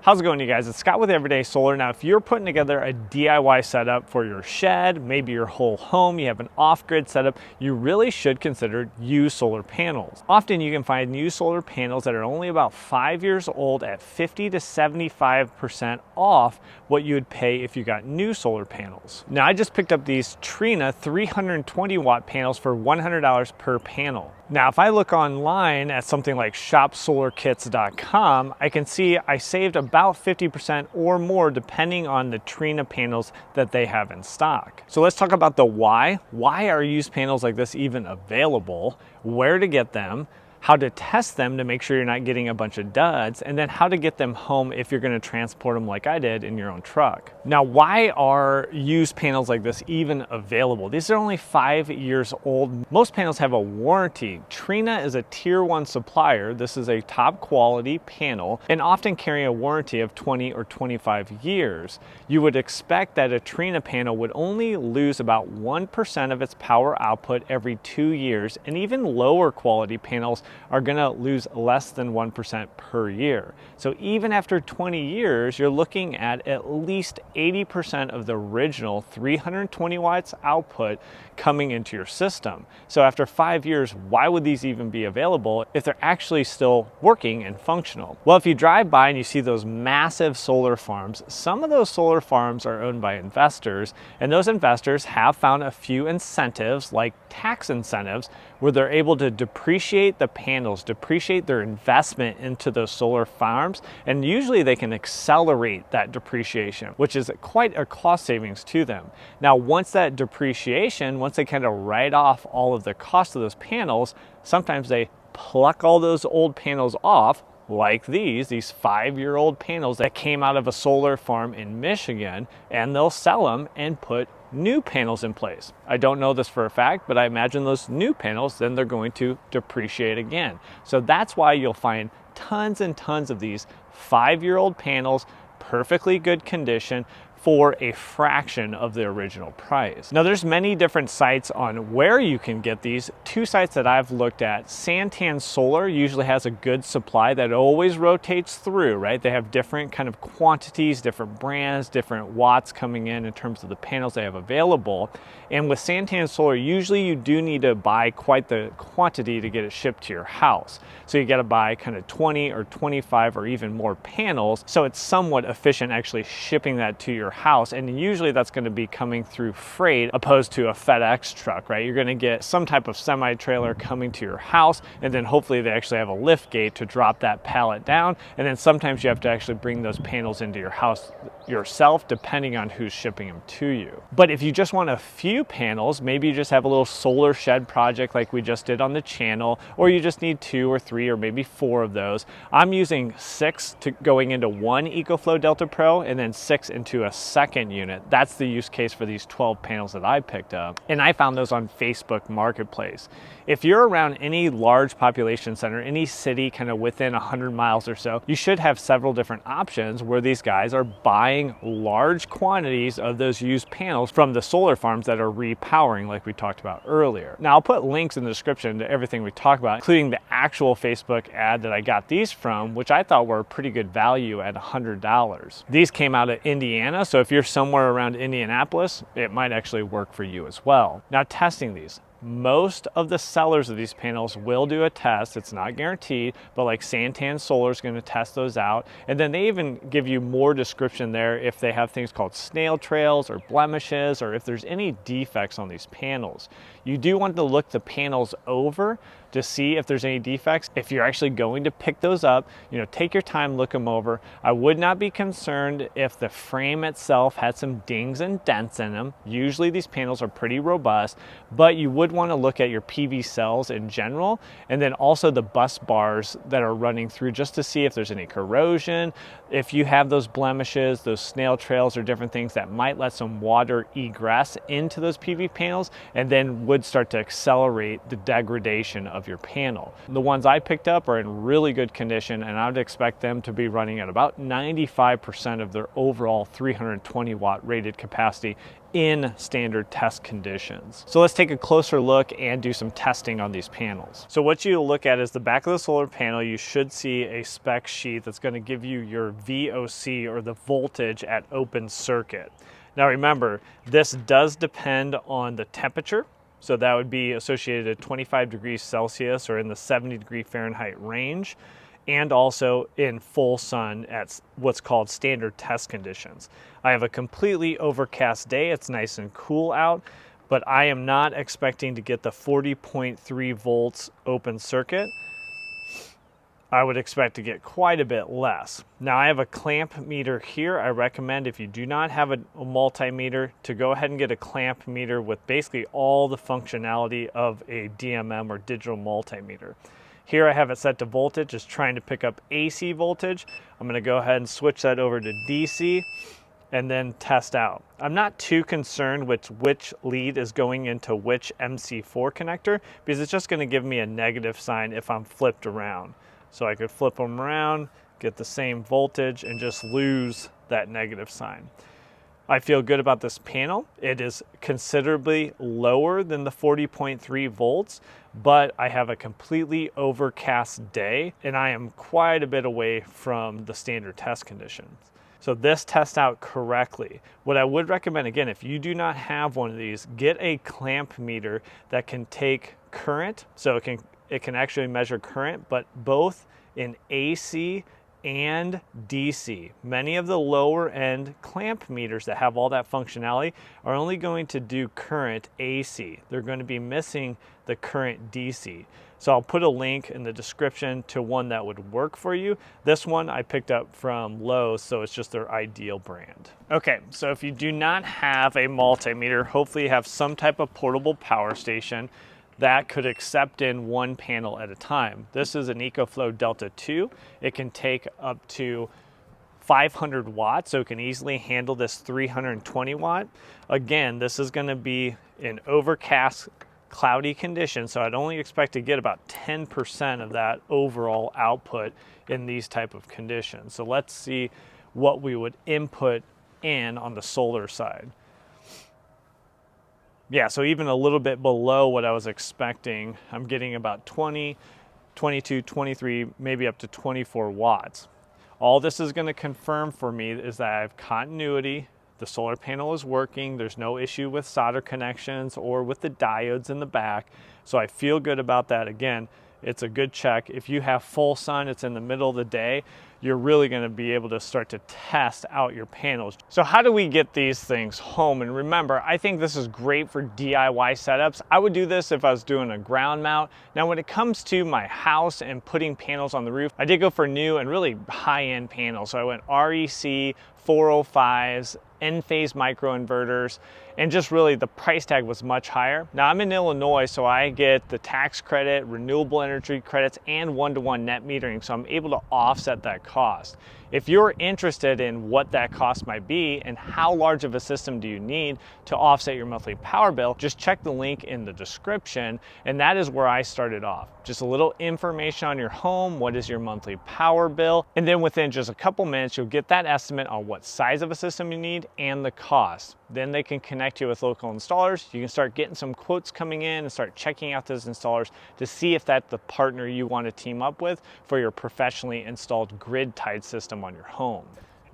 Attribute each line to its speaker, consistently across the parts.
Speaker 1: How's it going, you guys? It's Scott with Everyday Solar. Now, if you're putting together a DIY setup for your shed, maybe your whole home, you have an off-grid setup, you really should consider used solar panels. Often you can find used solar panels that are only about 5 years old at 50 to 75% off what you would pay if you got new solar panels. Now, I just picked up these Trina 320 watt panels for $100 per panel. Now, if I look online at something like shopsolarkits.com, I can see I saved about 50% or more depending on the Trina panels that they have in stock. So let's talk about the why. Why are used panels like this even available? Where to get them? How to test them to make sure you're not getting a bunch of duds, and then how to get them home if you're going to transport them like I did in your own truck. Now, why are used panels like this even available? These are only 5 years old. Most panels have a warranty. Trina is a tier 1 supplier. This is a top quality panel and often carry a warranty of 20 or 25 years. You would expect that a Trina panel would only lose about 1% of its power output every 2 years, and even lower quality panels are going to lose less than 1% per year. So even after 20 years, you're looking at least 80% of the original 320 watts output coming into your system. So after 5 years, why would these even be available if they're actually still working and functional? Well, if you drive by and you see those massive solar farms, some of those solar farms are owned by investors, and those investors have found a few incentives, like tax incentives, where they're able to depreciate the panels, depreciate their investment into those solar farms, and usually they can accelerate that depreciation, which is quite a cost savings to them. Now, once that depreciation, once they kind of write off all of the cost of those panels, sometimes they pluck all those old panels off, like these 5-year-old panels that came out of a solar farm in Michigan, and they'll sell them and put new panels in place. I don't know this for a fact, but I imagine those new panels, then they're going to depreciate again. So that's why you'll find tons and tons of these 5-year-old panels, perfectly good condition, for a fraction of the original price. Now, there's many different sites on where you can get these. 2 sites that I've looked at, Santan Solar usually has a good supply that always rotates through, right? They have different kind of quantities, different brands, different watts coming in terms of the panels they have available. And with Santan Solar, usually you do need to buy quite the quantity to get it shipped to your house. So you got to buy kind of 20 or 25 or even more panels. So it's somewhat efficient actually shipping that to your house, and usually that's going to be coming through freight opposed to a FedEx truck, right? You're going to get some type of semi-trailer coming to your house, and then hopefully they actually have a lift gate to drop that pallet down, and then sometimes you have to actually bring those panels into your house yourself, depending on who's shipping them to you. But if you just want a few panels, maybe you just have a little solar shed project like we just did on the channel, or you just need 2 or 3 or maybe 4 of those. I'm using 6 going into one EcoFlow Delta Pro, and then 6 into a second unit. That's the use case for these 12 panels that I picked up, and I found those on Facebook Marketplace. If you're around any large population center, any city kind of within 100 miles or so, you should have several different options where these guys are buying large quantities of those used panels from the solar farms that are repowering, like we talked about earlier. Now, I'll put links in the description to everything we talked about, including the actual Facebook ad that I got these from, which I thought were a pretty good value at $100. These came out of Indiana, so if you're somewhere around Indianapolis, it might actually work for you as well. Now, testing these. Most of the sellers of these panels will do a test. It's not guaranteed, but like Santan Solar is going to test those out. And then they even give you more description there if they have things called snail trails or blemishes, or if there's any defects on these panels. You do want to look the panels over to see if there's any defects. If you're actually going to pick those up, take your time, look them over. I would not be concerned if the frame itself had some dings and dents in them. Usually these panels are pretty robust, but you would want to look at your PV cells in general, and then also the bus bars that are running through, just to see if there's any corrosion, if you have those blemishes, those snail trails, or different things that might let some water egress into those PV panels, and then would start to accelerate the degradation of your panel. The ones I picked up are in really good condition, and I would expect them to be running at about 95% of their overall 320 watt rated capacity in standard test conditions. So let's take a closer look and do some testing on these panels. So what you look at is the back of the solar panel. You should see a spec sheet that's going to give you your VOC, or the voltage at open circuit. Now remember, this does depend on the temperature. So that would be associated at 25 degrees Celsius or in the 70 degree Fahrenheit range, and also in full sun at what's called standard test conditions. I have a completely overcast day. It's nice and cool out, but I am not expecting to get the 40.3 volts open circuit. I would expect to get quite a bit less. Now I have a clamp meter here. I recommend, if you do not have a multimeter, to go ahead and get a clamp meter with basically all the functionality of a DMM or digital multimeter. Here I have it set to voltage, just trying to pick up AC voltage. I'm going to go ahead and switch that over to DC and then test out. I'm not too concerned with which lead is going into which MC4 connector, because it's just going to give me a negative sign if I'm flipped around. So I could flip them around, get the same voltage, and just lose that negative sign. I feel good about this panel. It is considerably lower than the 40.3 volts, but I have a completely overcast day, and I am quite a bit away from the standard test conditions. So this tests out correctly. What I would recommend, again, if you do not have one of these, get a clamp meter that can take current, so it can actually measure current, but both in AC and DC. Many of the lower end clamp meters that have all that functionality are only going to do current AC. They're going to be missing the current DC. So I'll put a link in the description to one that would work for you. This one I picked up from Lowe's, so it's just their Ideal brand. Okay, so if you do not have a multimeter, hopefully you have some type of portable power station that could accept in one panel at a time. This is an EcoFlow Delta 2. It can take up to 500 watts, so it can easily handle this 320 watt. Again, this is gonna be in overcast, cloudy conditions, so I'd only expect to get about 10% of that overall output in these type of conditions. So let's see what we would input in on the solar side. Yeah, so even a little bit below what I was expecting, I'm getting about 20, 22, 23, maybe up to 24 watts. All this is going to confirm for me is that I have continuity, the solar panel is working, there's no issue with solder connections or with the diodes in the back, so I feel good about that. Again, it's a good check. If you have full sun, it's in the middle of the day, you're really going to be able to start to test out your panels. So how do we get these things home? And remember, I think this is great for DIY setups. I would do this if I was doing a ground mount. Now, when it comes to my house and putting panels on the roof, I did go for new and really high-end panels. So I went REC 405s, Enphase microinverters, and just really the price tag was much higher. Now I'm in Illinois, so I get the tax credit, renewable energy credits, and one-to-one net metering, so I'm able to offset that cost. If you're interested in what that cost might be and how large of a system do you need to offset your monthly power bill, just check the link in the description, and that is where I started off. Just a little information on your home, what is your monthly power bill, and then within just a couple minutes, you'll get that estimate on what size of a system you need and the cost. Then they can connect you with local installers. You can start getting some quotes coming in and start checking out those installers to see if that's the partner you want to team up with for your professionally installed grid-tied system on your home.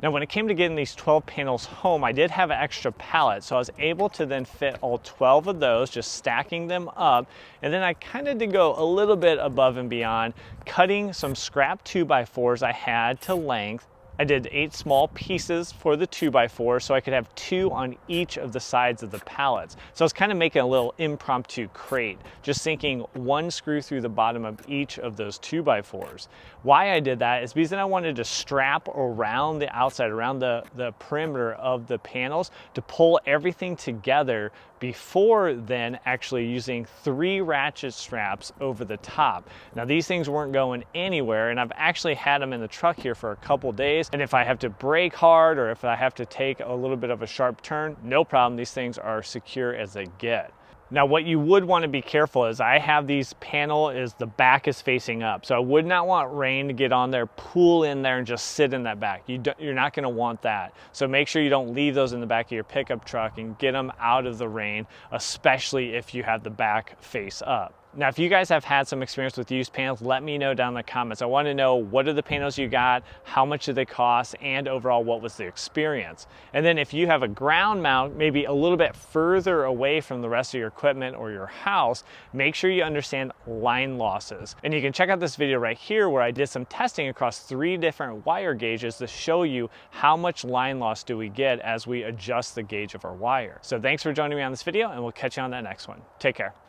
Speaker 1: Now, when it came to getting these 12 panels home, I did have an extra pallet, so I was able to then fit all 12 of those, just stacking them up. And then I kind of did go a little bit above and beyond, cutting some scrap 2x4s I had to length. I did 8 small pieces for the 2x4 so I could have 2 on each of the sides of the pallets. So I was kind of making a little impromptu crate, just sinking 1 screw through the bottom of each of those 2x4s. Why I did that is because then I wanted to strap around the outside, around the perimeter of the panels to pull everything together before then actually using 3 ratchet straps over the top. Now these things weren't going anywhere, and I've actually had them in the truck here for a couple days, and if I have to brake hard or if I have to take a little bit of a sharp turn, no problem, these things are secure as they get. Now what you would want to be careful is I have these panel is the back is facing up. So I would not want rain to get on there, pool in there and just sit in that back. You're not going to want that. So make sure you don't leave those in the back of your pickup truck and get them out of the rain, especially if you have the back face up. Now, if you guys have had some experience with used panels, let me know down in the comments. I want to know what are the panels you got, how much do they cost, and overall what was the experience. And then if you have a ground mount, maybe a little bit further away from the rest of your equipment or your house, make sure you understand line losses. And you can check out this video right here where I did some testing across 3 different wire gauges to show you how much line loss do we get as we adjust the gauge of our wire. So thanks for joining me on this video, and we'll catch you on that next one. Take care.